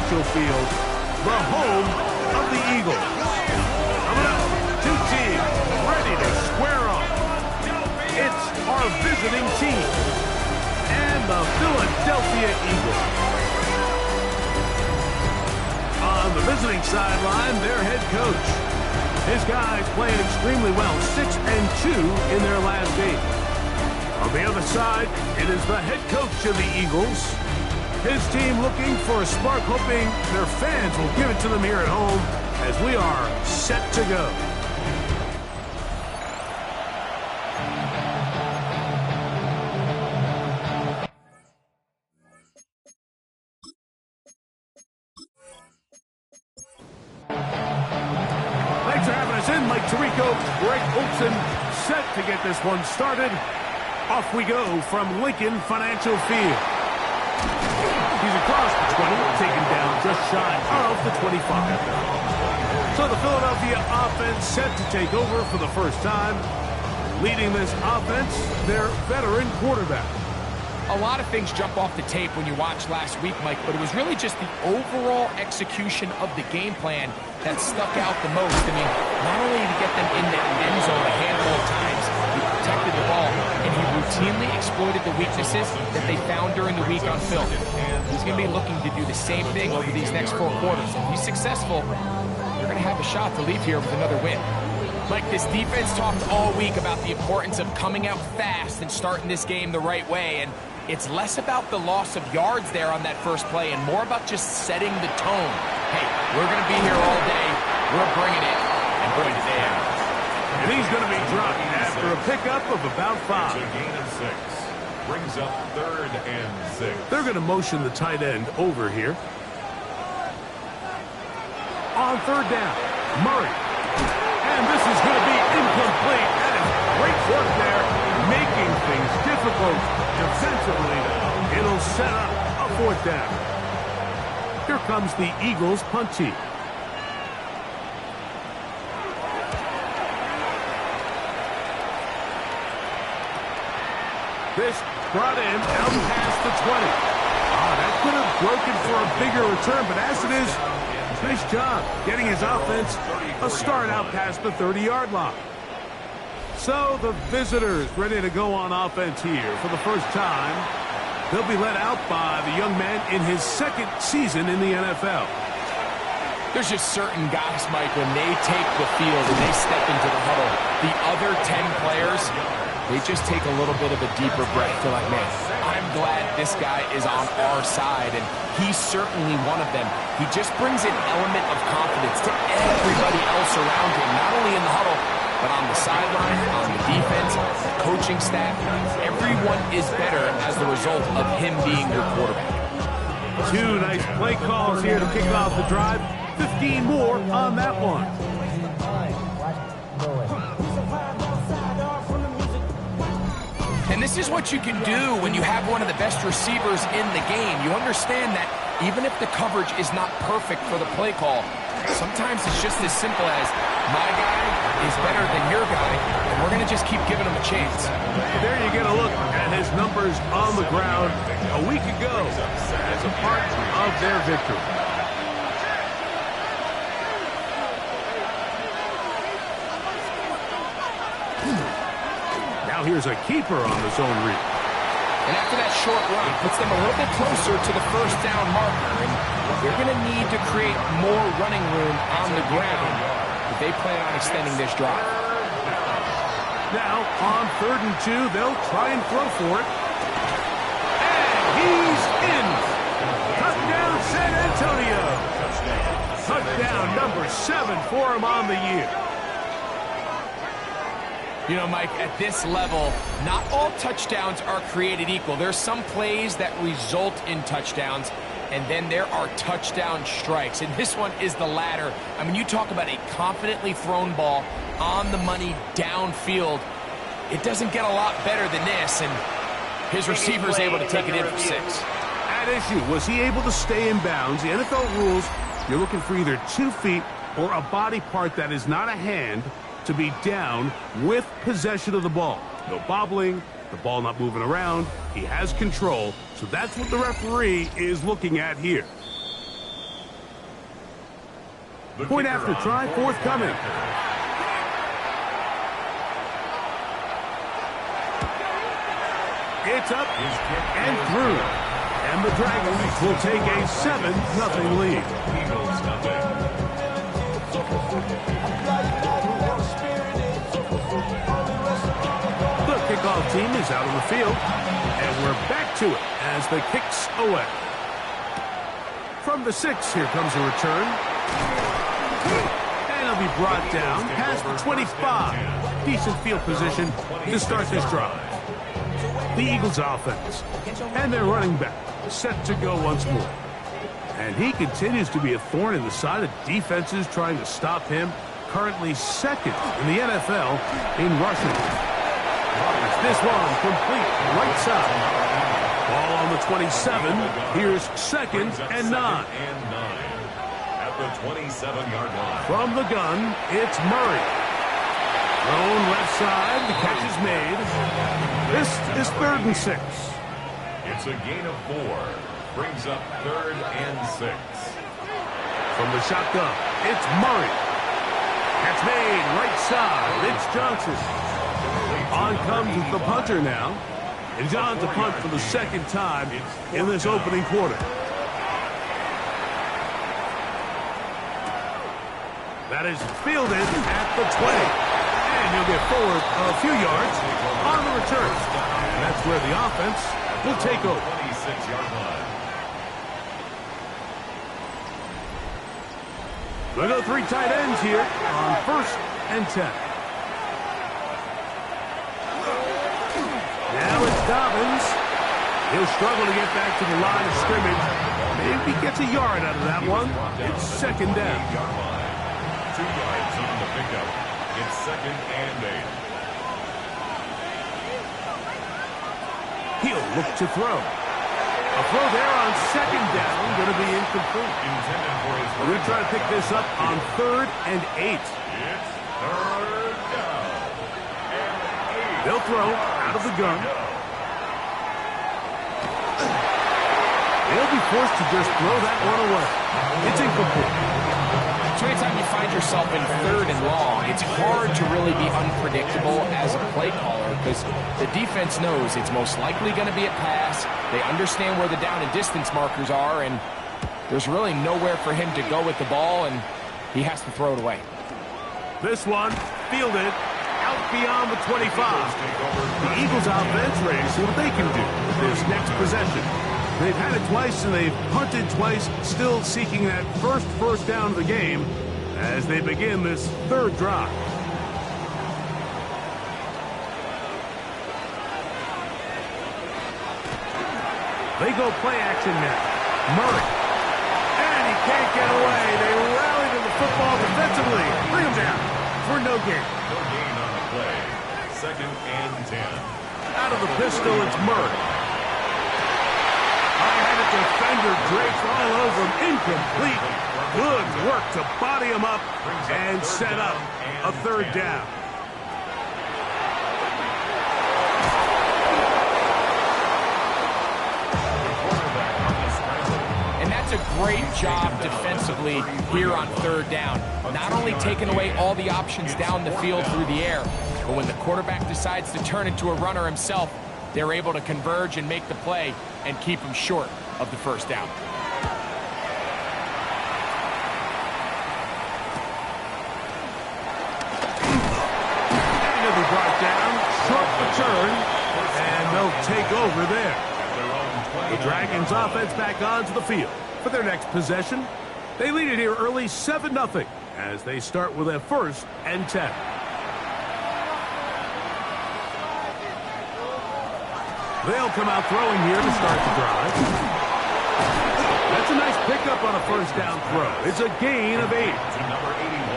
Financial Field, the home of the Eagles. Coming up, two teams ready to square off. It's our visiting team and the Philadelphia Eagles. On the visiting sideline, their head coach. His guys playing extremely well, 6-2 in their last 8. On the other side, it is the head coach of the Eagles. His team looking for a spark, hoping their fans will give it to them here at home as we are set to go. Thanks for having us in. Mike Tirico, Greg Olsen, set to get this one started. Off we go from Lincoln Financial Field. He's across the 20, taken down just shy of the 25. So the Philadelphia offense set to take over for the first time. Leading this offense, their veteran quarterback. A lot of things jump off the tape when you watched last week, Mike, but it was really just the overall execution of the game plan that stuck out the most. I mean, not only did he get them in that end zone a handful of times, he protected the ball, and he routinely exploited the weaknesses that they found during the week on film. He's going to be looking to do the same thing over these next 4 quarters. If he's successful, they're going to have a shot to leave here with another win. Mike, this defense talked all week about the importance of coming out fast and starting this game the right way, and it's less about the loss of yards there on that first play and more about just setting the tone. Hey, we're going to be here all day. We're bringing it. And boy, did they have. And he's going to be dropped after a pickup of about 5. A gain of 6. Brings up 3rd and 6. They're going to motion the tight end over here. On 3rd down, Murray. And this is going to be incomplete. That is great work there, making things difficult defensively. It'll set up a 4th down. Here comes the Eagles punt team. This brought in out past the 20. That could have broken for a bigger return, but as it is, nice job getting his offense a start out past the 30-yard line. So the visitors ready to go on offense here for the first time. They'll be led out by the young man in his 2nd season in the NFL. There's just certain guys, Mike, when they take the field and they step into the huddle, the other 10 players, they just take a little bit of a deeper breath. They're like, man, I'm glad this guy is on our side, and he's certainly one of them. He just brings an element of confidence to everybody else around him, not only in the huddle, but on the sideline, on the defense, the coaching staff. Everyone is better as the result of him being your quarterback. 2 nice play calls here to kick off the drive. 15 more on that one. And this is what you can do when you have one of the best receivers in the game. You understand that even if the coverage is not perfect for the play call, sometimes it's just as simple as my guy is better than your guy, and we're going to just keep giving him a chance. There you get a look at his numbers on the ground a week ago as a part of their victory. Now here's a keeper on the zone read. And after that short run, puts them a little bit closer to the 1st down marker. And they're going to need to create more running room on the ground if they plan on extending this drive. Now, on 3rd and 2, they'll try and throw for it. And he's in. Touchdown, San Antonio. Touchdown number 7 for him on the year. You know, Mike, at this level, not all touchdowns are created equal. There's some plays that result in touchdowns, and then there are touchdown strikes. And this one is the latter. I mean, you talk about a confidently thrown ball on the money downfield. It doesn't get a lot better than this, and his receiver's able to take it in for 6. At issue, was he able to stay in bounds? The NFL rules, you're looking for either 2 feet or a body part that is not a hand to be down with possession of the ball. No bobbling, the ball not moving around. He has control, so that's what the referee is looking at here. Point after try forthcoming. It's up and through. And the Dragons will take a 7-0 lead. Eagles nothing. The kickoff team is out on the field. And we're back to it as the kick's away. From the 6, here comes a return. And he'll be brought down past the 25. Decent field position to start this drive. The Eagles offense. And their running back set to go once more. And he continues to be a thorn in the side of defenses trying to stop him. Currently second in the NFL in rushing. This one complete right side. Ball on the 27. Here's 2nd and 9. At the 27-yard line. From the gun, it's Murray. Thrown left side. The catch is made. This is 3rd and 6. It's a gain of 4. Brings up 3rd and 6. From the shotgun, it's Murray. Catch made right side. It's Johnson. On comes the punter now. And John's a punt for the 2nd time in this opening quarter. That is fielded at the 20. And he'll get forward a few yards on the return. And that's where the offense will take over. 26-yard line. We'll go 3 tight ends here on 1st and 10. Now it's Dobbins. He'll struggle to get back to the line of scrimmage. Maybe gets a yard out of that one. It's 2nd down. 2 yards on the pickup. It's 2nd and 8. He'll look to throw. A throw there on 2nd down. Going to be incomplete. Intended for his We're going to try to pick this up on 3rd and 8. It's 3rd down. And 8. They'll throw out of the gun. They'll be forced to just throw that one away. It's incomplete. So anytime you find yourself in 3rd and long, it's hard to really be unpredictable as a play caller because the defense knows it's most likely going to be a pass. They understand where the down and distance markers are, and there's really nowhere for him to go with the ball, and he has to throw it away. This one fielded out beyond the 25. The Eagles offense ready to see what they can do with this next possession. They've had it twice and they've punted twice, still seeking that first down of the game as they begin this 3rd drive. They go play action now. Murray. And he can't get away. They rally to the football defensively. Bring him down for no gain. No gain on the play. 2nd and 10. Out of the pistol, it's Murray. High-headed defender drapes all over him. Incomplete. Good work to body him up and set up a 3rd down. And that's a great job defensively here on 3rd down. Not only taking away all the options down the field through the air, but when the quarterback decides to turn into a runner himself, they're able to converge and make the play and keep him short of the 1st down. And he'll be brought down, short return, and they'll take over there. The Dragons offense back onto the field for their next possession. They lead it here early 7-0 as they start with a 1st and 10. They'll come out throwing here to start the drive. That's a nice pickup on a 1st down throw. It's a gain of 8.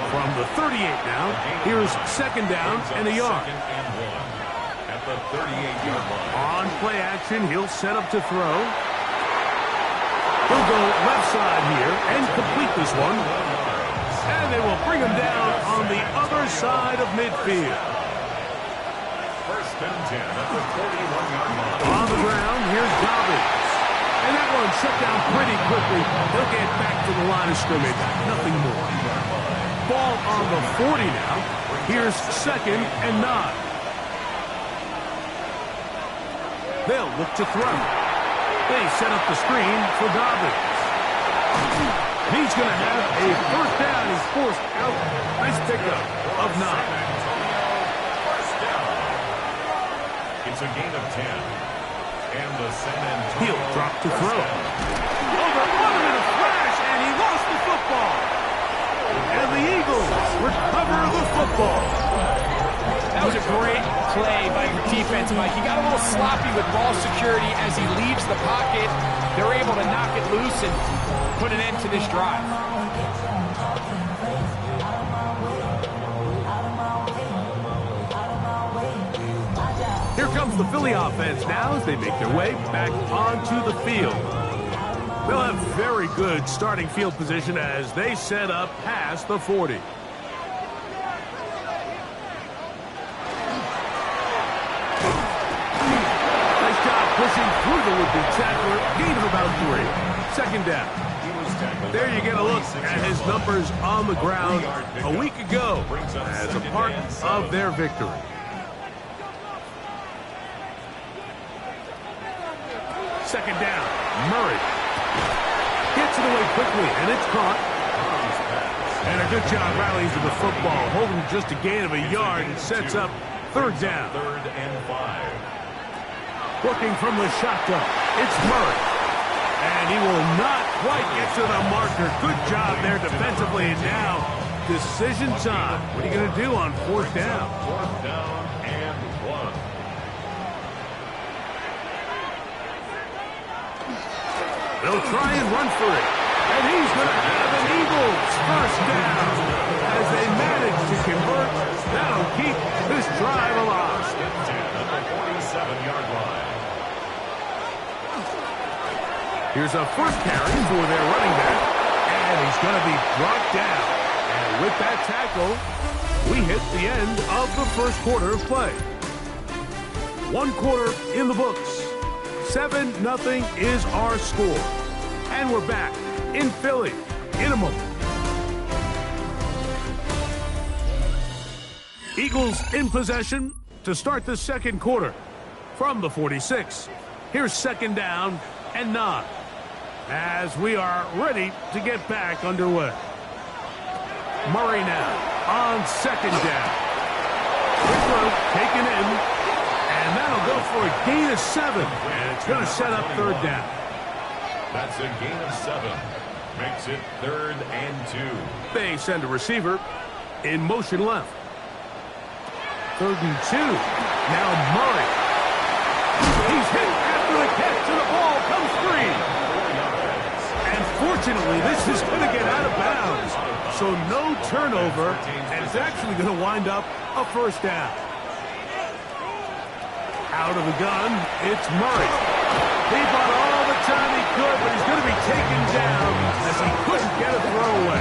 From the 38 now, here's 2nd down and a yard. At the 38-yard line. On play action, he'll set up to throw. He'll go left side here and complete this one. And they will bring him down on the other side of midfield. 1st and 10 at the 41-yard line. On the ground, here's Dobbins. And that one shut down pretty quickly. They'll get back to the line of scrimmage. Nothing more. Ball on the 40 now. Here's 2nd and 9. They'll look to throw. They set up the screen for Dobbins. He's going to have a first down. He's forced out. Nice pickup of 9. It's a gain of 10. And the San Antonio He'll drop to throw. Over on him in a flash, and he lost the football. And the Eagles recover the football. That was a great play by the defense, Mike. He got a little sloppy with ball security as he leaves the pocket. They're able to knock it loose and put an end to this drive. Here comes the Philly offense now as they make their way back onto the field. They'll have very good starting field position as they set up past the 40. Nice job pushing through the would-be tackler. Gain of about 3. 2nd down. There you get a look at his numbers on the ground a week ago as a part of their victory. Second down, Murray. Gets it away quickly, and it's caught. And a good job rallies to the football, holding just a gain of a yard and sets up 3rd down. 3rd and 5. Working from the shotgun, it's Murray. And he will not quite get to the marker. Good job there defensively, and now decision time. What are you going to do on 4th down? 4th down and 1. They'll try and run for it. And he's going to have an Eagles first down as they manage to convert. That'll keep this drive alive. 10 at the 47-yard line. Here's a first carry for their running back. And he's going to be brought down. And with that tackle, we hit the end of the first quarter of play. 1 quarter in the books. 7-0 is our score. And we're back in Philly in a moment. Eagles in possession to start the 2nd quarter. From the 46, here's 2nd down and 9. As we are ready to get back underway. Murray now on 2nd down. Quick throw taken in. And that'll go for a gain of 7. And it's going to set up 3rd down. That's a gain of 7. Makes it 3rd and 2. They send a receiver in motion left. 3rd and 2. Now Murray. He's hit after the catch, and the ball comes free. And fortunately, this is going to get out of bounds. So no turnover, and it's actually going to wind up a first down. Out of the gun, it's Murray. He bought all the time he could, but he's going to be taken down as he couldn't get a throw away.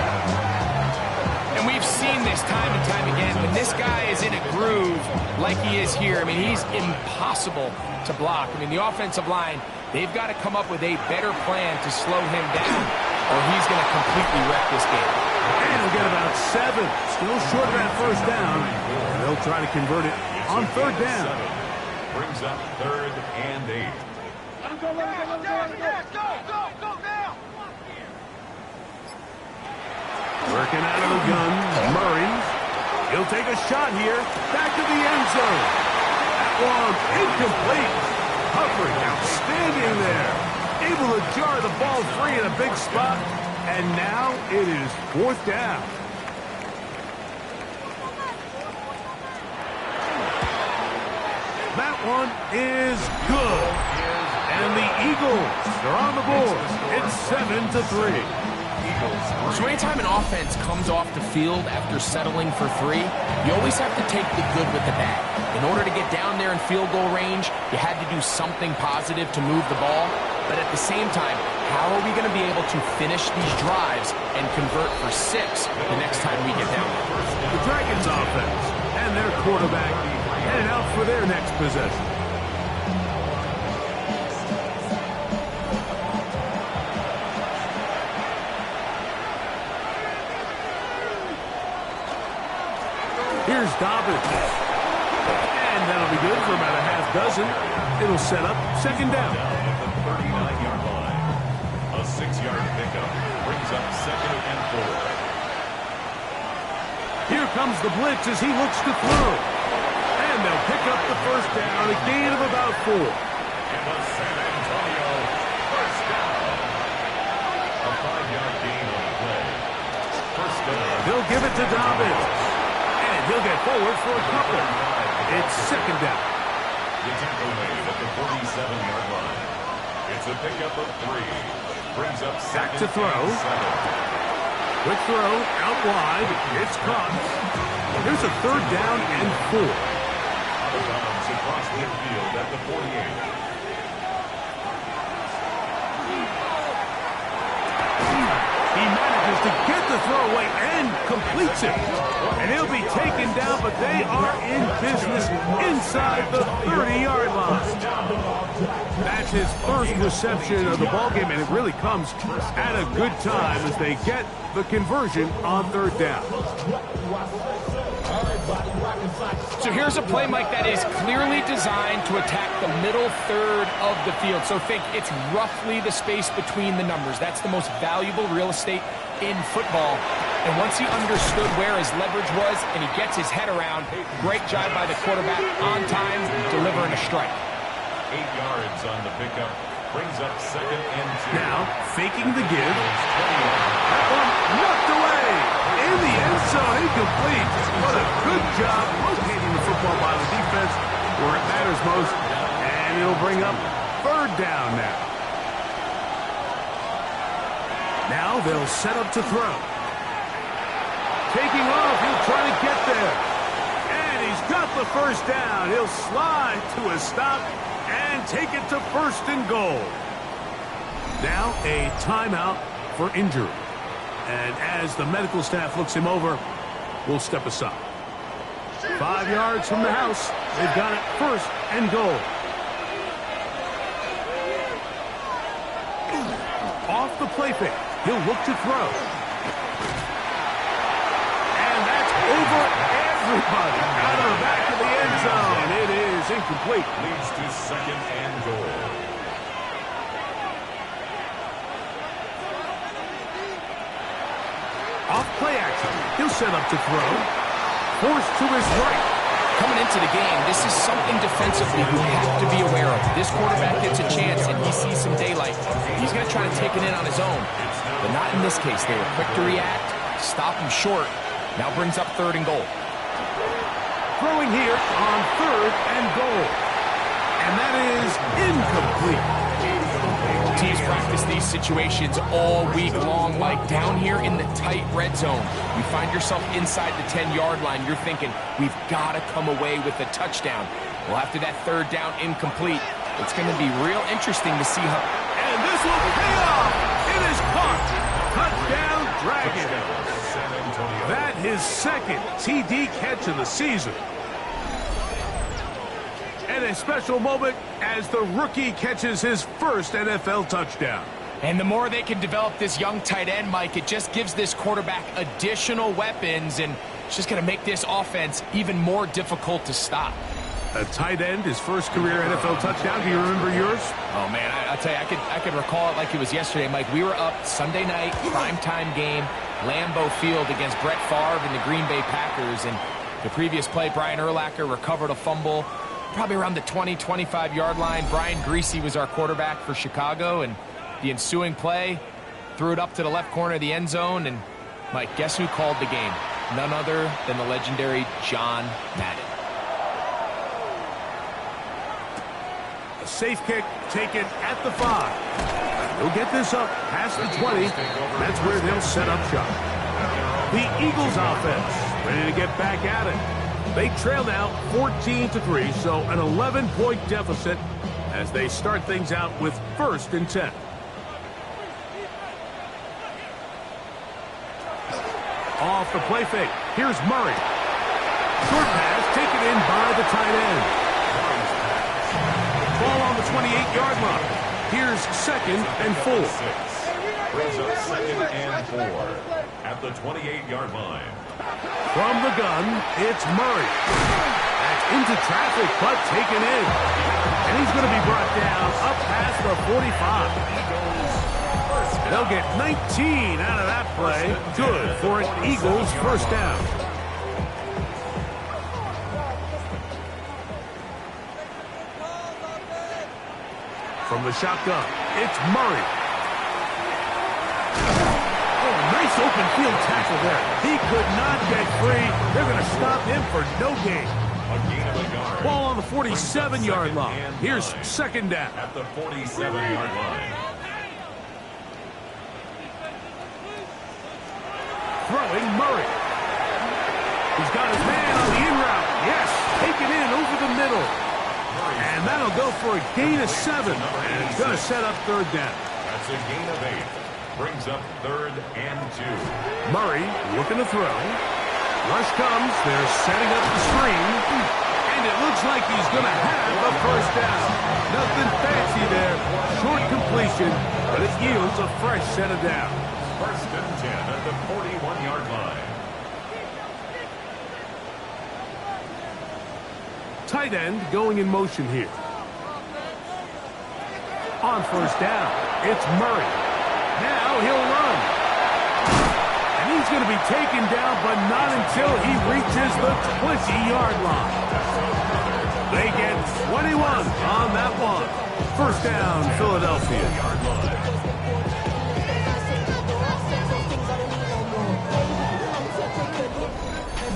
And we've seen this time and time again. When this guy is in a groove like he is here, I mean, he's impossible to block. I mean, the offensive line, they've got to come up with a better plan to slow him down, or he's going to completely wreck this game. And he'll get about 7. Still short of that first down. They'll try to convert it on 3rd down. Brings up 3rd and 8. Go now! Working out of the gun, Murray. He'll take a shot here. Back to the end zone. That one incomplete. Humphrey outstanding there. Able to jar the ball free in a big spot. And now it is 4th down. That one is good. And the Eagles are on the board. It's 7-3. So anytime an offense comes off the field after settling for 3, you always have to take the good with the bad. In order to get down there in field goal range, you had to do something positive to move the ball. But at the same time, how are we going to be able to finish these drives and convert for 6 the next time we get down there? The Dragons offense and their quarterback headed out for their next possession. Here's Dobbins. And that'll be good for about a half dozen. It'll set up second down. At the 39-yard line. A 6-yard pickup brings up second and 4. Here comes the blitz as he looks to throw. And they'll pick up the first down, a gain of about 4. And the San Antonio first down. A 5-yard gain on the play. First down. They'll give it to Dobbins. And he'll get forward for a couple. It's second down. The tackle made at the 47-yard line. It's a pickup of 3. Brings up Back second to throw. and 7. Quick throw, out wide. It's caught. Here's a third down and 4. Out of bounds across midfield at the 48. He manages to get the throw away and completes it. And he'll be taken down, but they are in business inside the 30-yard line. That's his first reception of the ballgame, and it really comes at a good time as they get the conversion on third down. So here's a play, Mike, that is clearly designed to attack the middle third of the field. So think it's roughly the space between the numbers. That's the most valuable real estate in football. And once he understood where his leverage was and he gets his head around, great job by the quarterback on time, delivering a strike. 8 yards on the pickup. Brings up second and 2. Now, faking the give. That one knocked away. In the end zone, incomplete. What a good job locating the football by the defense where it matters most. And it'll bring up third down now. Now they'll set up to throw. Taking off, he'll try to get there. And he's got the first down. He'll slide to a stop and take it to first and goal. Now a timeout for injury. And as the medical staff looks him over, we'll step aside. 5 yards from the house. They've got it first and goal. Off the play fake. He'll look to throw. And that's over everybody. Out of the back of the end zone. It is incomplete. Leads to second and goal. Off play action. He'll set up to throw. Forced to his right. Coming into the game, this is something defensively you have to be aware of. This quarterback gets a chance and he sees some daylight. He's going to try to take it in on his own. But not in this case. They were quick to react, stop him short. Now brings up third and goal. Throwing here on third and goal. And that is incomplete. Teams practice these situations all week long, Mike. Down here in the tight red zone, you find yourself inside the 10-yard line. You're thinking, we've got to come away with a touchdown. Well, after that third down incomplete, it's going to be real interesting to see how... And this will pay off. It is caught. Touchdown, Dragons. That his second TD catch of the season. And a special moment as the rookie catches his first NFL touchdown. And the more they can develop this young tight end, Mike, it just gives this quarterback additional weapons, and it's just going to make this offense even more difficult to stop. A tight end, his first career NFL touchdown. Do you remember yours? Oh, man, I'll tell you, I could recall it like it was yesterday, Mike. We were up Sunday night, primetime game, Lambeau Field against Brett Favre and the Green Bay Packers. And the previous play, Brian Urlacher recovered a fumble probably around the 20, 25-yard line. Brian Griese was our quarterback for Chicago, and the ensuing play threw it up to the left corner of the end zone. And, Mike, guess who called the game? None other than the legendary John Madden. A safe kick taken at the 5. He'll get this up past the 20. That's where they'll set up shop. The Eagles offense ready to get back at it. They trail now 14-3, so an 11-point deficit as they start things out with first and 10. Off the play fake. Here's Murray. Short pass taken in by the tight end. Ball on the 28-yard line. Here's second and 4. Brings up second and 4. at the 28-yard line. From the gun, it's Murray. That's into traffic, but taken in. And he's going to be brought down up past the 45. They'll get 19 out of that play. Good for an Eagles first down. From the shotgun, it's Murray. Oh, nice open field tackle there. He could not get free. They're going to stop him for no gain. A gain of a yard. Ball on the 47-yard line. Here's second down. At the 47-yard line. Throwing Murray. He's got his man on the in route. Yes, taken in over the middle. And that'll go for a gain of 7. And it's going to set up third down. That's a gain of 8. Brings up 3rd and 2. Murray looking to throw. Rush comes. They're setting up the screen. And it looks like he's going to have a first down. Nothing fancy there. Short completion, but it yields a fresh set of downs. 1st and 10 at the 41-yard line. Tight end going in motion here. On first down, it's Murray. Now he'll run. And he's going to be taken down, but not until he reaches the 20-yard line. They get 21 on that one. First down, Philadelphia.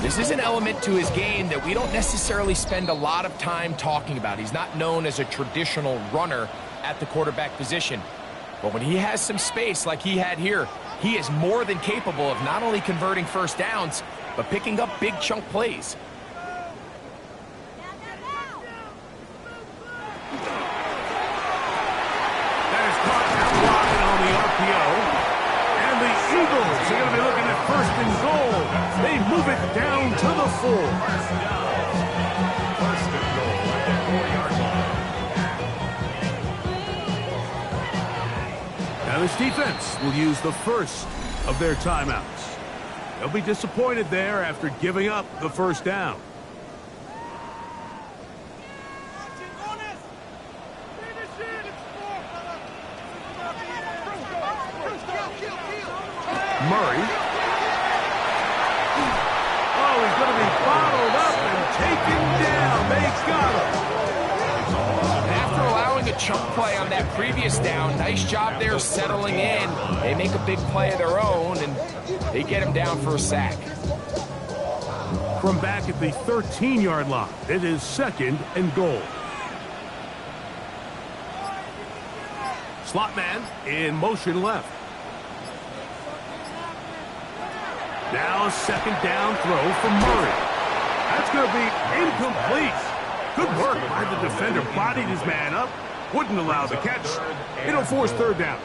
This is an element to his game that we don't necessarily spend a lot of time talking about. He's not known as a traditional runner at the quarterback position. But when he has some space like he had here, he is more than capable of not only converting first downs, but picking up big chunk plays. That is caught and blocking on the RPO. And the Eagles are going to be looking at 1st and goal. They move it down to the 4. 1st and goal at the 4-yard line. Now this defense will use the first of their timeouts. They'll be disappointed there after giving up the first down. Murray. Oh, he's going to be bottled up and taken down. They got him. After allowing a chunk play on that previous down, nice job there settling in. They make a big play of their own, and they get him down for a sack. From back at the 13-yard line, it is 2nd and goal. Slot man in motion left. Now a 2nd down throw from Murray. That's going to be incomplete. Good work by the defender. Bodied his man up. Wouldn't allow the catch. It'll force third down.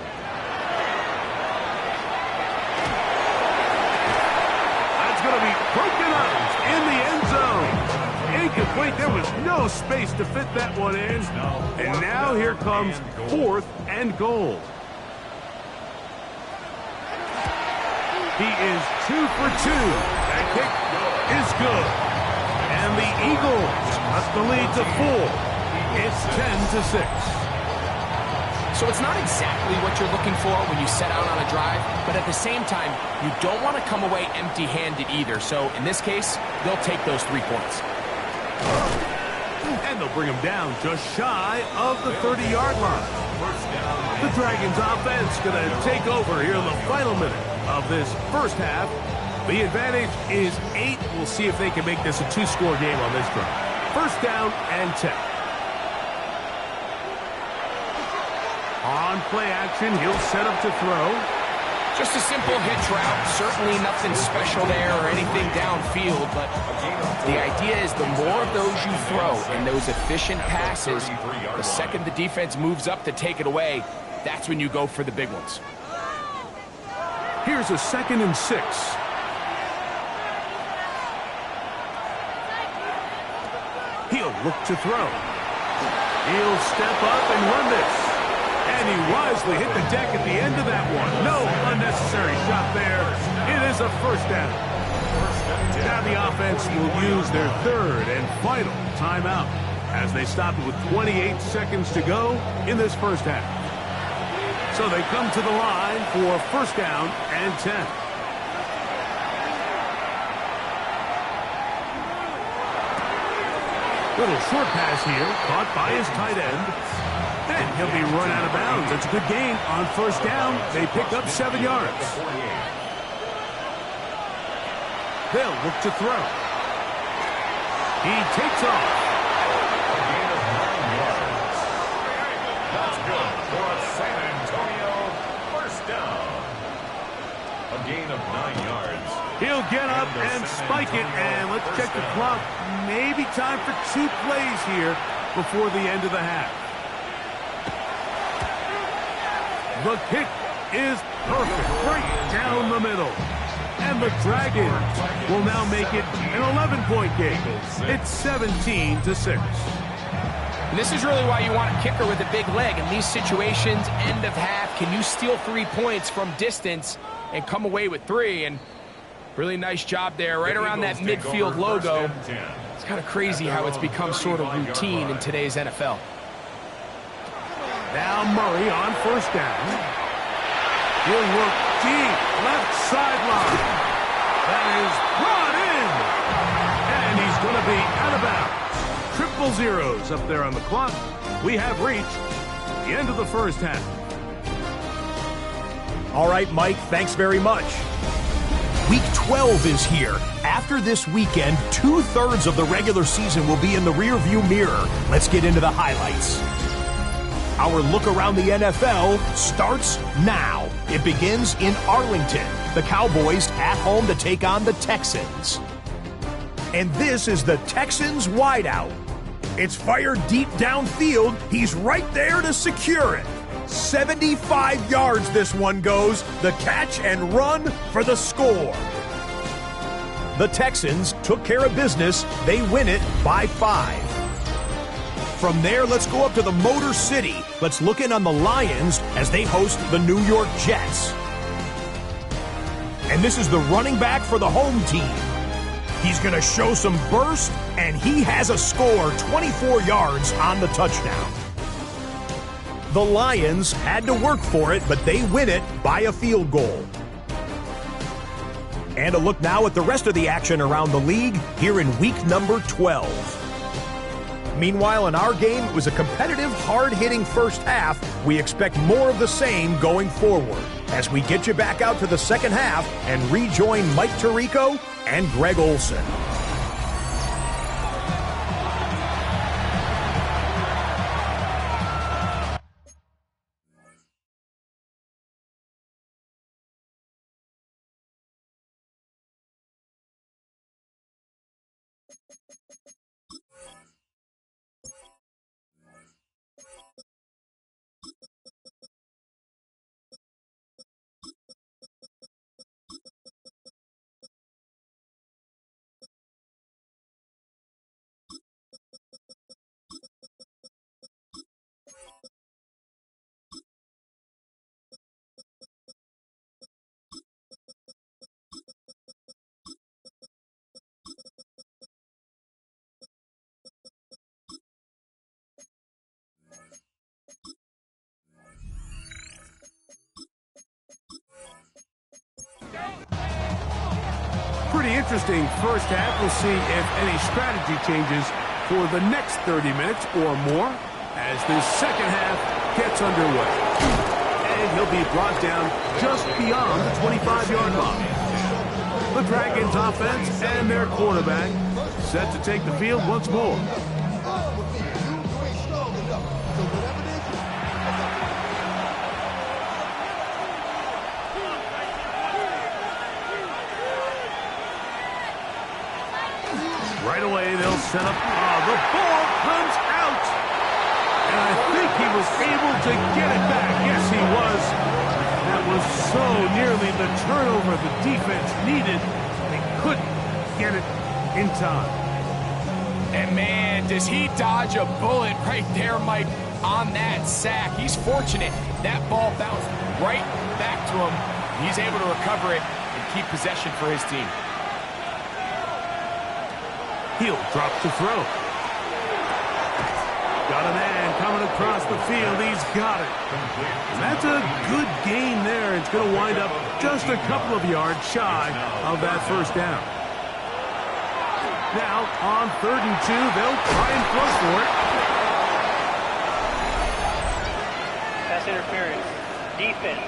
That's going to be broken up in the end zone. Incomplete. There was no space to fit that one in. And now here comes 4th and goal. He is 2 for 2. That kick is good. And the Eagles cut the lead to 4. It's 10-6. So it's not exactly what you're looking for when you set out on a drive, but at the same time, you don't want to come away empty-handed either. So in this case, they'll take those 3 points. And they'll bring him down just shy of the 30-yard line. The Dragons offense going to take over here in the final minute of this first half. The advantage is 8. We'll see if they can make this a 2-score game on this drive. First down and 10. On play action, he'll set up to throw. Just a simple hitch route. Certainly nothing special there or anything downfield, but the idea is the more of those you throw and those efficient passes, the second the defense moves up to take it away, that's when you go for the big ones. Here's a 2nd and 6. He'll look to throw. He'll step up and run this. And he wisely hit the deck at the end of that one. No unnecessary shot there. It is a first down. Now the offense will use their third and final timeout as they stop it with 28 seconds to go in this first half. So they come to the line for first down and 10. Little short pass here, caught by his tight end. And he'll be run out of bounds. It's a good gain on first down. They pick up 7 yards. They'll look to throw. He takes off. A gain of 9 yards. That's good for a San Antonio first down. A gain of 9 yards. He'll get up and spike it. And let's check the clock. Maybe time for 2 plays here before the end of the half. The kick is perfect, right down the middle. And the Dragons will now make it an 11-point game. It's 17-6. And this is really why you want a kicker with a big leg. In these situations, end of half, can you steal 3 points from distance and come away with 3? And really nice job there, right around that midfield logo. It's kind of crazy how it's become sort of routine in today's NFL. Now Murray on first down. He'll work deep, left sideline. That is brought in. And he's going to be out of bounds. Triple zeros up there on the clock. We have reached the end of the first half. All right, Mike, thanks very much. Week 12 is here. After this weekend, 2/3 of the regular season will be in the rearview mirror. Let's get into the highlights. Our look around the NFL starts now. It begins in Arlington. The Cowboys at home to take on the Texans. And this is the Texans wideout. It's fired deep downfield. He's right there to secure it. 75 yards this one goes. The catch and run for the score. The Texans took care of business. They win it by 5. From there, let's go up to the Motor City. Let's look in on the Lions as they host the New York Jets. And this is the running back for the home team. He's going to show some burst, and he has a score, 24 yards on the touchdown. The Lions had to work for it, but they win it by a field goal. And a look now at the rest of the action around the league here in week number 12. Meanwhile, in our game, it was a competitive, hard-hitting first half. We expect more of the same going forward as we get you back out to the second half and rejoin Mike Tirico and Greg Olsen. Pretty interesting first half. We'll see if any strategy changes for the next 30 minutes or more as this second half gets underway. And he'll be brought down just beyond the 25-yard line. The Dragons offense and their quarterback set to take the field once more. Right away, they'll set up. The ball comes out. And I think he was able to get it back. Yes, he was. That was so nearly the turnover the defense needed. They couldn't get it in time. And man, does he dodge a bullet right there, Mike, on that sack. He's fortunate. That ball bounced right back to him. He's able to recover it and keep possession for his team. He'll drop to throw. Got a man coming across the field. He's got it. And that's a good gain there. It's going to wind up just a couple of yards shy of that first down. Now, on 3rd and 2, they'll try and throw for it. Pass interference. Defense.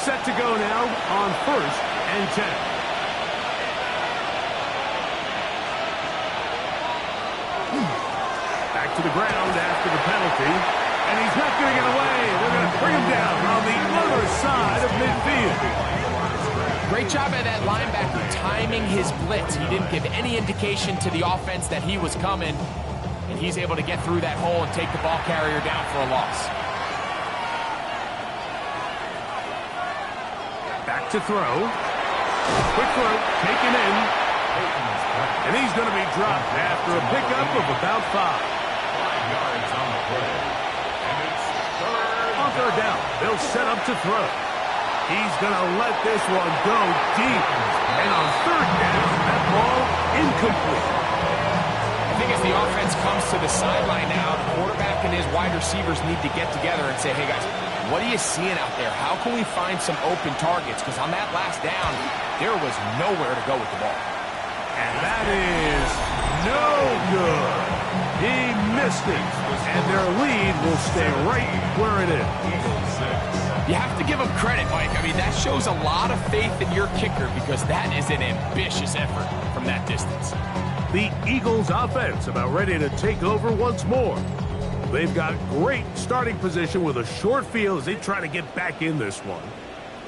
Set to go now on 1st and 10. Back to the ground after the penalty. And he's not going to get away. They're going to bring him down on the other side of midfield. Great job by that linebacker timing his blitz. He didn't give any indication to the offense that he was coming. And he's able to get through that hole and take the ball carrier down for a loss. Back to throw. Quick throw, taken in. And he's going to be dropped after a pickup of about 5. 5 yards on the play. And it's On 3rd down, they'll set up to throw. He's going to let this one go deep. And on 3rd down, that ball incomplete. I think as the offense comes to the sideline now, the quarterback and his wide receivers need to get together and say, hey guys, what are you seeing out there? How can we find some open targets? Because on that last down, there was nowhere to go with the ball. And that is no good. He missed it. And their lead will stay right where it is. You have to give him credit, Mike. I mean, that shows a lot of faith in your kicker because that is an ambitious effort from that distance. The Eagles offense about ready to take over once more. They've got great starting position with a short field as they try to get back in this one.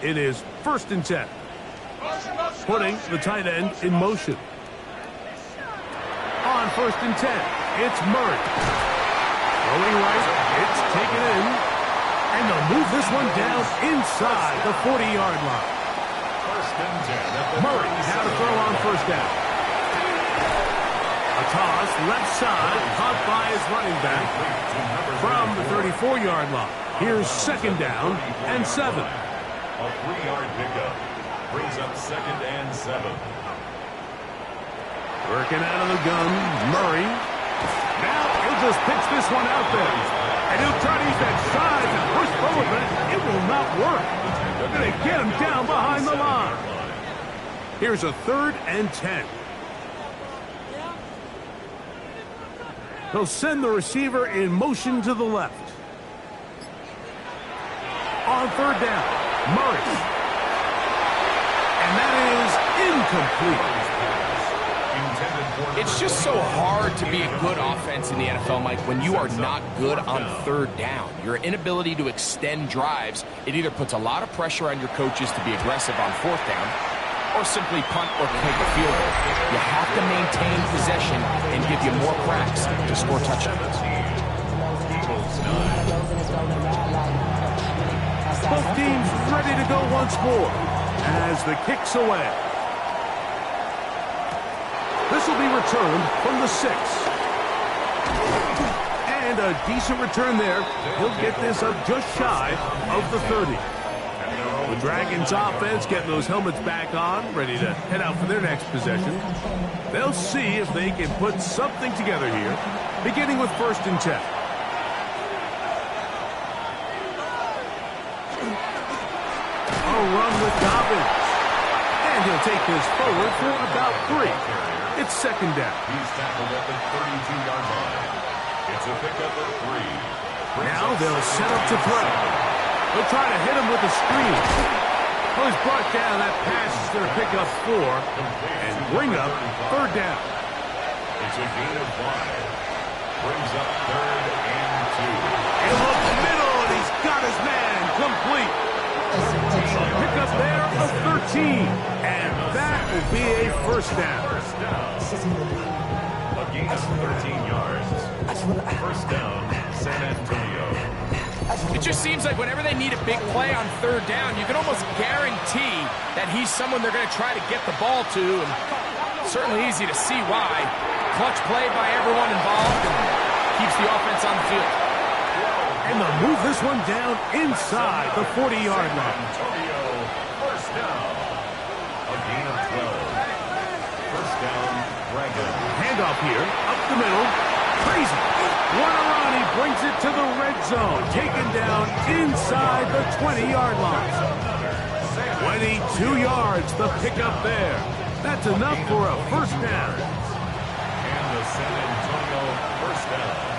It is 1st and 10. Putting the tight end in motion. On 1st and 10, it's Murray. Throwing right, it's taken in. And they'll move this one down inside the 40-yard line. 1st and 10. Murray now to throw on 1st down. A toss, left side, caught by his running back from the 34-yard line. Here's 2nd down and 7. A 3-yard pickup brings up 2nd and 7. Working out of the gun, Murray. Now he'll just pitch this one out there. And he'll try to use that size and push forward, but it will not work. They're going to get him down behind the line. Here's a 3rd and 10. They'll send the receiver in motion to the left. On 3rd down, Murray. And that is incomplete. It's just so hard to be a good offense in the NFL, Mike, when you are not good on 3rd down. Your inability to extend drives, it either puts a lot of pressure on your coaches to be aggressive on 4th down or simply punt or take a field goal. You have to maintain possession and give you more cracks to score touchdowns. Both teams ready to go once more as the kick's away. This will be returned from the 6. And a decent return there. He'll get this up just shy of the 30. The Dragons offense getting those helmets back on, ready to head out for their next possession. They'll see if they can put something together here, beginning with 1st and 10. A run with Dobbins. And he'll take this forward for about 3. It's 2nd down. He's tackled at the 32-yard line. It's a pickup of 3. Now they'll set up to throw. They'll try to hit him with a screen. Well, he's brought down. That pass is going to pick up 4 and bring up 3rd down. It's a gain of 5. Brings up 3rd and 2. He'll look middle, and he's got his man complete. A pickup there of 13. And that will be a 1st down. A gain of 13 yards. 1st down, San Antonio. It just seems like whenever they need a big play on 3rd down, you can almost guarantee that he's someone they're going to try to get the ball to, and certainly easy to see why. Clutch play by everyone involved and keeps the offense on the field. And they'll move this one down inside the 40-yard line. Antonio, first down. A gain of 12. First down, Dragons. Handoff here, up the middle. Crazy. Guarani brings it to the red zone. Taken down inside the 20-yard line. 22 yards, the pickup there. That's enough for a first down. And the San Antonio first down.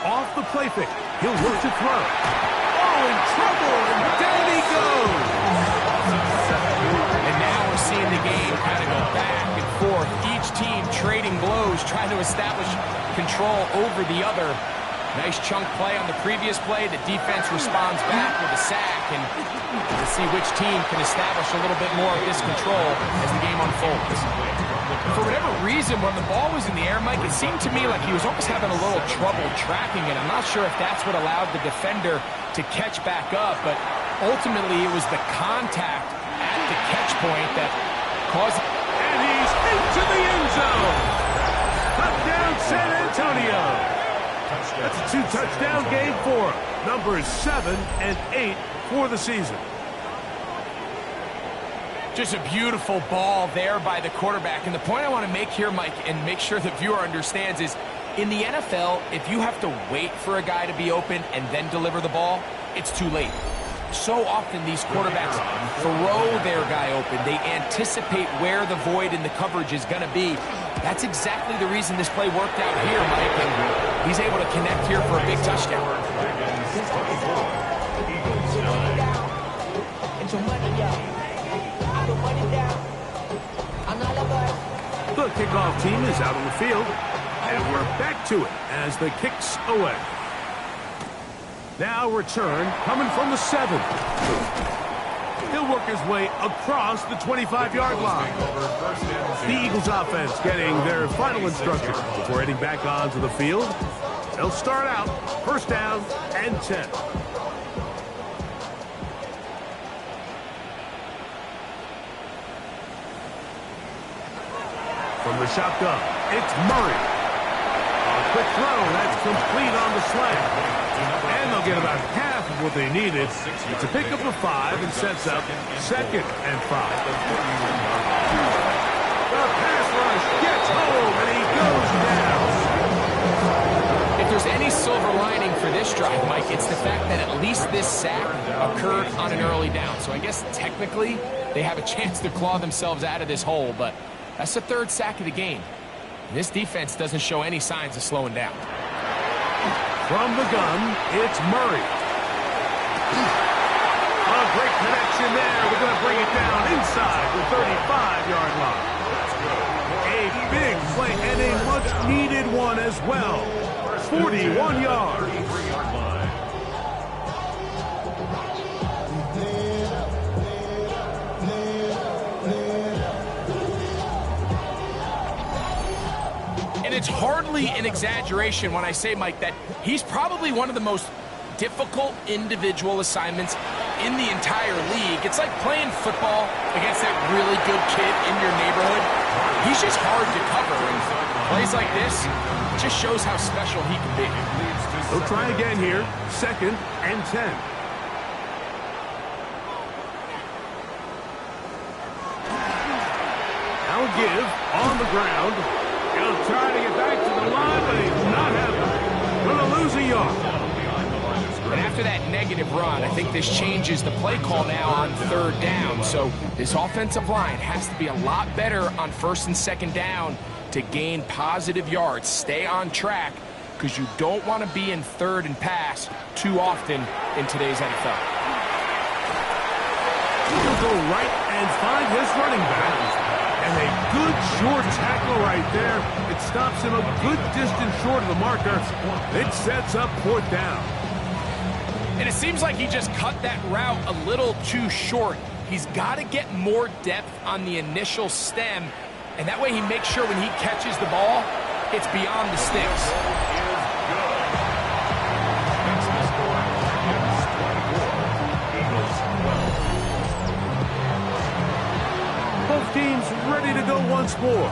Off the play fake. He'll look to throw. Oh, in trouble, and down he goes. And now we're seeing the game kind of go back and forth. Each team trading blows, trying to establish control over the other. Nice chunk play on the previous play. The defense responds back with a sack, and we'll see which team can establish a little bit more of this control as the game unfolds. For whatever reason, when the ball was in the air, Mike, it seemed to me like he was almost having a little trouble tracking it. I'm not sure if that's what allowed the defender to catch back up, but ultimately it was the contact at the catch point that caused... And he's into the end zone. Touchdown, San Antonio. That's a two-touchdown game for him. Numbers 7 and 8 for the season. Just a beautiful ball there by the quarterback. And the point I want to make here, Mike, and make sure the viewer understands is, in the NFL, if you have to wait for a guy to be open and then deliver the ball, it's too late. So often these quarterbacks throw their guy open. They anticipate where the void in the coverage is going to be. That's exactly the reason this play worked out here, Mike. And he's able to connect here for a big touchdown. The kickoff team is out on the field, and we're back to it as the kick's away. Now return coming from the 7. He'll work his way across the 25-yard line. The Eagles offense getting their final instructions before heading back onto the field. They'll start out first down and 10. From the shotgun, it's Murray. A quick throw, that's complete on the slant. And they'll get about half of what they needed to pick up a 5 and sets up 2nd and 5. The pass rush gets home, and he goes down. If there's any silver lining for this drive, Mike, it's the fact that at least this sack occurred on an early down. So I guess technically they have a chance to claw themselves out of this hole, but that's the 3rd sack of the game. And this defense doesn't show any signs of slowing down. From the gun, it's Murray. A great connection there. We're going to bring it down inside the 35-yard line. A big play and a much-needed one as well. 41 yards. And it's hardly an exaggeration when I say, Mike, that he's probably one of the most difficult individual assignments in the entire league. It's like playing football against that really good kid in your neighborhood. He's just hard to cover, and plays like this just shows how special he can be. They'll try again here, 2nd and 10. Now give on the ground. He'll try to get back to the line, but he's not having it. Going to lose a yard. And after that negative run, I think this changes the play call now on 3rd down. So this offensive line has to be a lot better on 1st and 2nd down to gain positive yards. Stay on track, because you don't want to be in 3rd and pass too often in today's NFL. He'll go right and find his running back. And a good short tackle right there. It stops him a good distance short of the marker. It sets up 4th down. And it seems like he just cut that route a little too short. He's got to get more depth on the initial stem, and that way he makes sure when he catches the ball, it's beyond the sticks. Both teams ready to go once more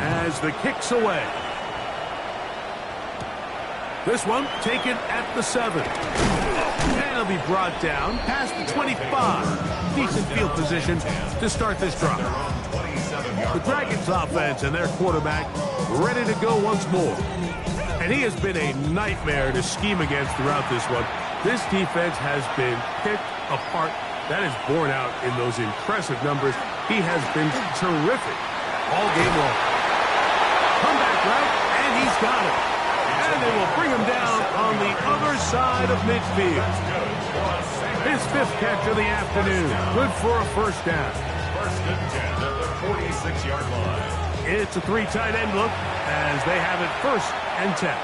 as the kick's away. This one taken at the 7. And it'll be brought down past the 25. Decent field position to start this drive. The Dragons offense and their quarterback ready to go once more. And he has been a nightmare to scheme against throughout this one. This defense has been picked apart. That is borne out in those impressive numbers. He has been terrific all game long. Comeback right, and he's got it. And they will bring him down on the other side of midfield. His 5th catch of the afternoon. Good for a first down. First and 10 at the 46-yard line. It's a 3 tight end look as they have it 1st and 10.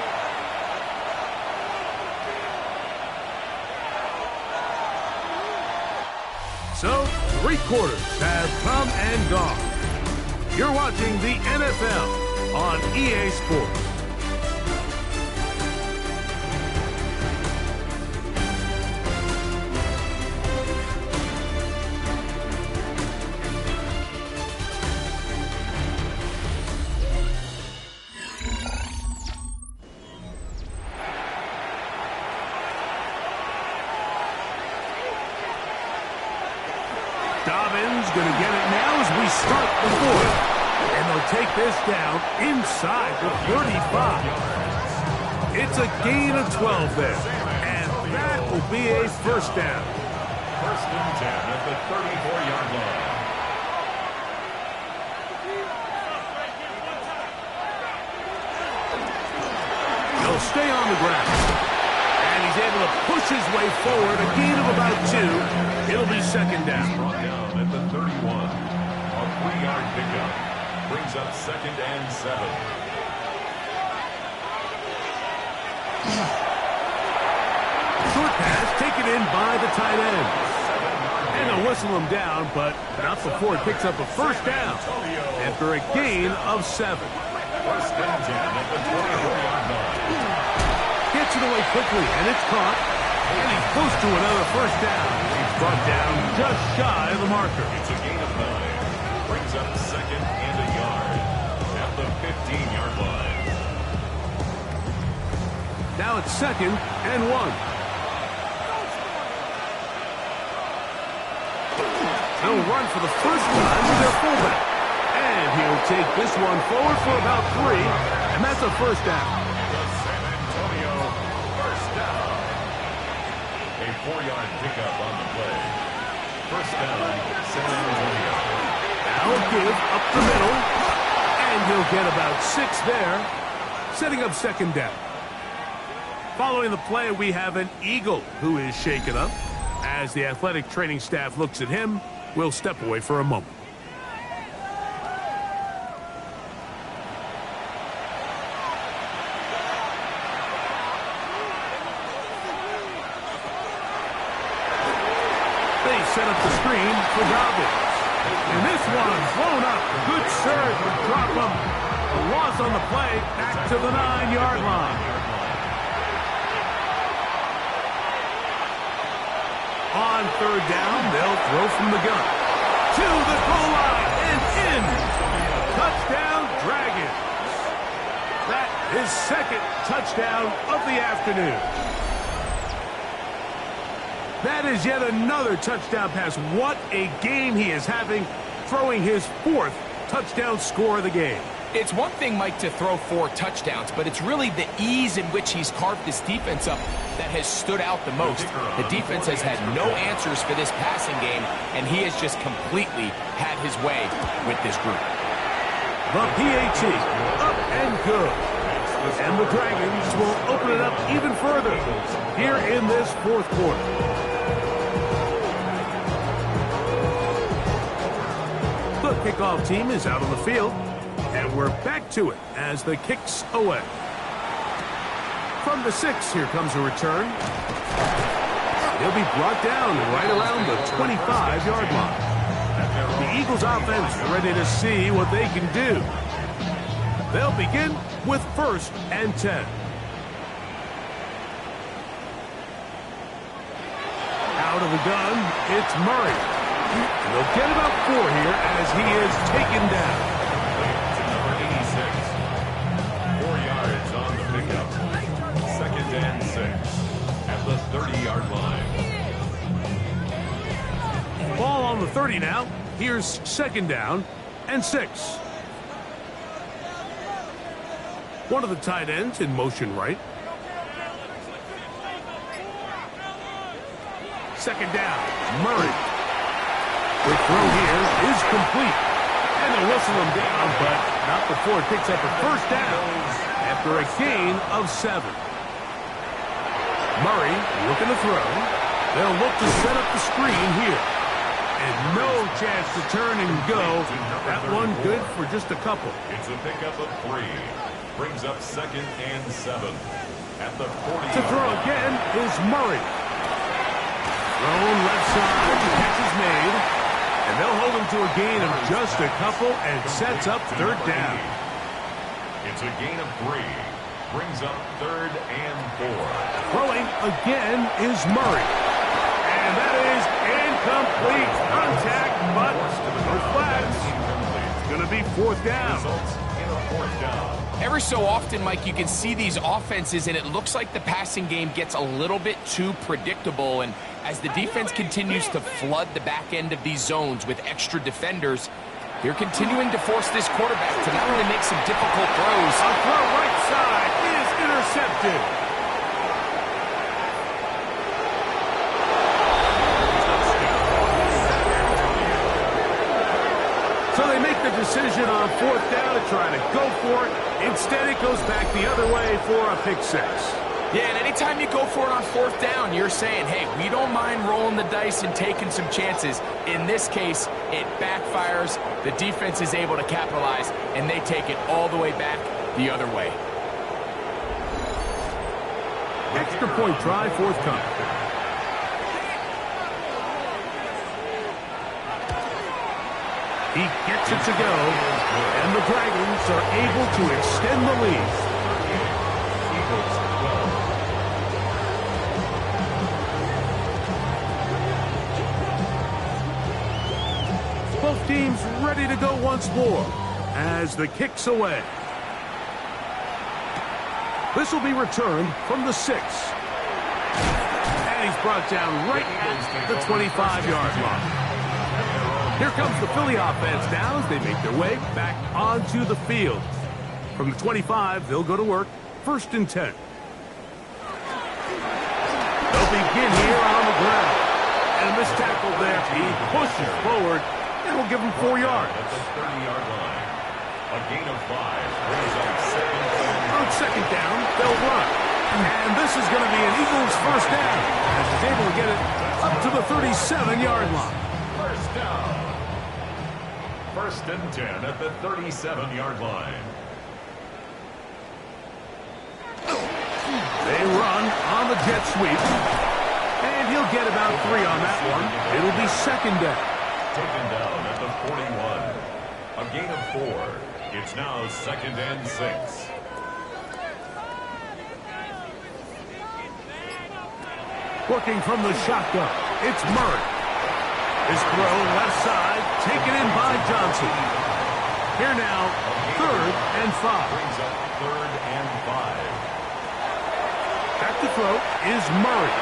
So, 3 quarters have come and gone. You're watching the NFL on EA Sports. Dobbins going to get it now as we start the 4th. And they'll take this down inside the 35. It's a gain of 12 there. And that will be a first down. First and 10 at the 34-yard line. He'll stay on the ground. And he's able to push his way forward. A gain of about 2. It'll be second down. Brought down at the 31. A 3-yard pickup. Brings up second and 7. Short pass taken in by the tight end. And they'll whistle him down, but not before he picks up a first down after a gain of 7. First and 10 at the 24-yard line. Gets it away quickly, and it's caught. And he's close to another first down. He's brought down just shy of the marker. It's a gain of 9. Brings up second and a yard at the 15-yard line. Now it's second and 1. They'll run for the first time with their fullback. And he'll take this one forward for about 3. And that's a first down. The San Antonio first down. A 4-yard pickup on the play. First down, San Antonio. Now give up the middle. And he'll get about 6 there. Setting up second down. Following the play, we have an Eagle who is shaken up. As the athletic training staff looks at him, we'll step away for a moment. They set up the screen for Dobbins. And this one blown up. Good surge would drop him. A loss on the play back to the 9-yard line. On third down, they'll throw from the gun. To the goal line and in. Touchdown, Dragons. That is second touchdown of the afternoon. That is yet another touchdown pass. What a game he is having, throwing his 4th touchdown score of the game. It's one thing, Mike, to throw 4 touchdowns, but it's really the ease in which he's carved this defense up that has stood out the most. The defense has had no answers for this passing game, and he has just completely had his way with this group. The PAT, up and good. And the Dragons will open it up even further here in this 4th quarter. The kickoff team is out on the field. And we're back to it as the kick's away. From the 6, here comes a return. He'll be brought down right around the 25-yard line. The Eagles offense ready to see what they can do. They'll begin with 1st and 10. Out of the gun, it's Murray. And they'll get about 4 here as he is taken down. Number 86. 4 yards on the pickup. Second at the 30-yard line. Ball on the 30 now. Here's second down and 6. One of the tight ends in motion right. Second down, Murray. The throw here is complete. And they'll whistle him down, but not before it picks up a first down after a gain of 7. Murray looking to throw. They'll look to set up the screen here. And no chance to turn and go. That one good for just a couple. It's a pickup of 3. Brings up second and 7 at the 40. To throw again is Murray. Thrown left side, the catch is made. And they'll hold him to a gain of just a couple and sets up third down. It's a gain of 3. Brings up third and 4. Throwing again is Murray. And that is incomplete. Contact, but no flags. It's going to be fourth down. Results in a fourth down. Every so often, Mike, you can see these offenses, and it looks like the passing game gets a little bit too predictable. And as the defense continues to flood the back end of these zones with extra defenders, they're continuing to force this quarterback to not only make some difficult throws. A throw right side is intercepted. So they make the decision on fourth down to try to go for it. Instead, it goes back the other way for a pick 6. Yeah, and anytime you go for it on fourth down, you're saying, hey, we don't mind rolling the dice and taking some chances. In this case, it backfires. The defense is able to capitalize, and they take it all the way back the other way. Extra point try forthcoming. He gets it to go, and the Dragons are able to extend the lead. Both teams ready to go once more as the kick's away. This will be returned from the 6. And he's brought down right at the 25-yard line. Here comes the Philly offense now as they make their way back onto the field. From the 25, they'll go to work. First and 10. They'll begin here on the ground. And a missed tackle there. He pushes forward. It will give him 4 yards. At the 30-yard line. A gain of 5 brings up second down. On second down, they'll run. And this is going to be an Eagles first down as he's able to get it up to the 37-yard line. First down. First and 10 at the 37-yard line. They run on the jet sweep. And he'll get about 3 on that one. It'll be second down. Taken down at the 41. A gain of 4. It's now second and 6. Working from the shotgun, it's Murray. His throw left side, taken in by Johnson. Here now, third and 5. Brings up third and 5. Back to throw is Murray.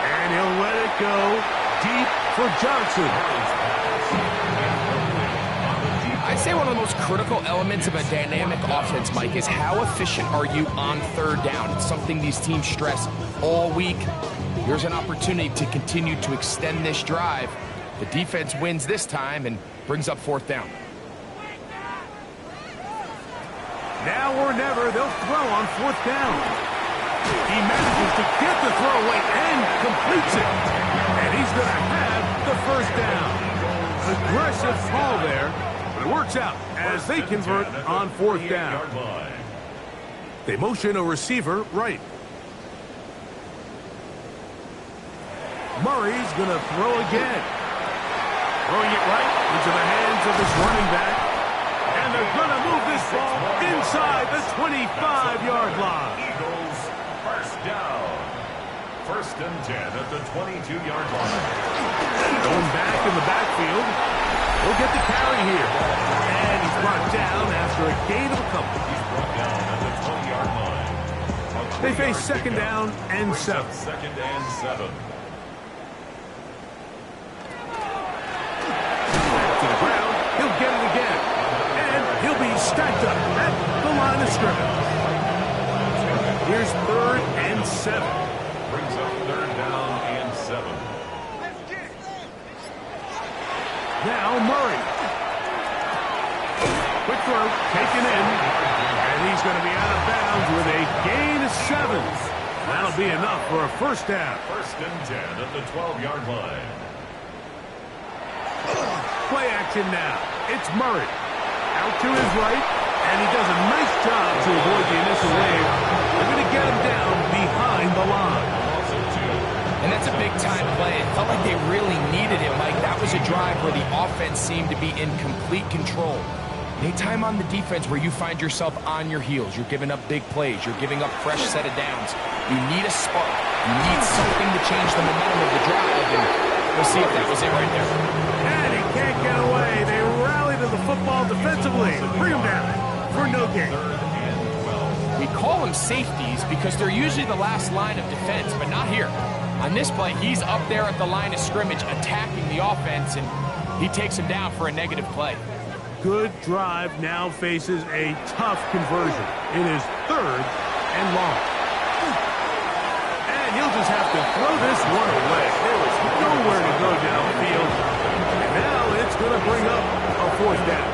And he'll let it go deep for Johnson. I'd say one of the most critical elements of a dynamic offense, Mike, is how efficient are you on third down. It's something these teams stress all week. Here's an opportunity to continue to extend this drive. The defense wins this time and brings up fourth down. Now or never, they'll throw on fourth down. He manages to get the throw away and completes it. And he's going to have the first down. Aggressive call there, but it works out as they convert on fourth down. They motion a receiver right. Murray's going to throw again. Throwing it right into the hands of his running back. And they're going to move this ball inside the 25-yard line. Eagles first down. First and 10 at the 22-yard line. Going back in the backfield. He'll get the carry here. And he's brought down after a gain of a couple. He's brought down at the 20-yard line. A They face second down and 7. Second and 7. To the ground. He'll get it again. And he'll be stacked up at the line of scrimmage. Here's third and 7. Brings up third down and 7. Now Murray. Quick throw, taken in. And he's going to be out of bounds with a gain of 7. That'll be enough for a first down. First and 10 at the 12-yard line. Play action now. It's Murray. Out to his right, and he does a nice job to avoid the initial wave. They're going to get him down behind the line. And that's a big-time play. It felt like they really needed him. Like that was a drive where the offense seemed to be in complete control. Anytime on the defense where you find yourself on your heels, you're giving up big plays, you're giving up fresh set of downs, you need a spark. You need something to change the momentum of the drive, and we'll see if that was it right there. And he can't get away. They rally to the football defensively. Bring him down for no gain. We call them safeties because they're usually the last line of defense, but not here. On this play, he's up there at the line of scrimmage attacking the offense, and he takes him down for a negative play. Good drive now faces a tough conversion. It is third and long. And he'll just have to throw this one away. There was nowhere to go downfield. And now it's going to bring up a fourth down.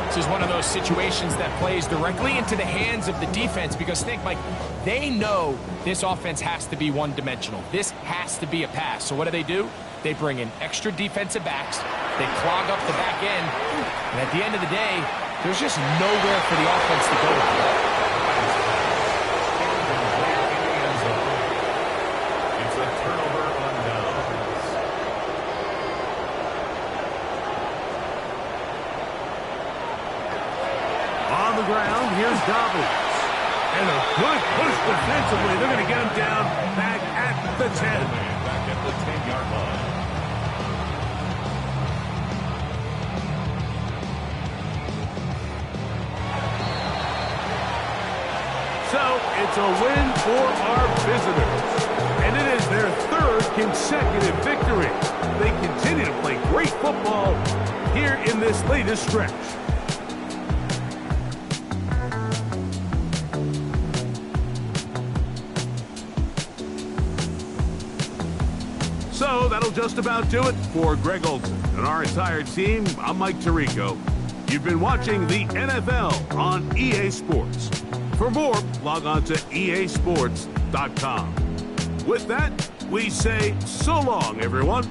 This is one of those situations that plays directly into the hands of the defense because think, Mike, they know this offense has to be one-dimensional. This has to be a pass. So what do? They bring in extra defensive backs. They clog up the back end. And at the end of the day, there's just nowhere for the offense to go with the ball. It's a turnover on downs. On the ground, here's Dobbins. And a good push defensively. They're going to get him down back at the 10. Back at the 10-yard line. So it's a win for our visitors. And it is their third consecutive victory. They continue to play great football here in this latest stretch. So that'll just about do it for Greg Olsen and our entire team. I'm Mike Tirico. You've been watching the NFL on EA Sports. For more, log on to easports.com. With that, we say so long, everyone.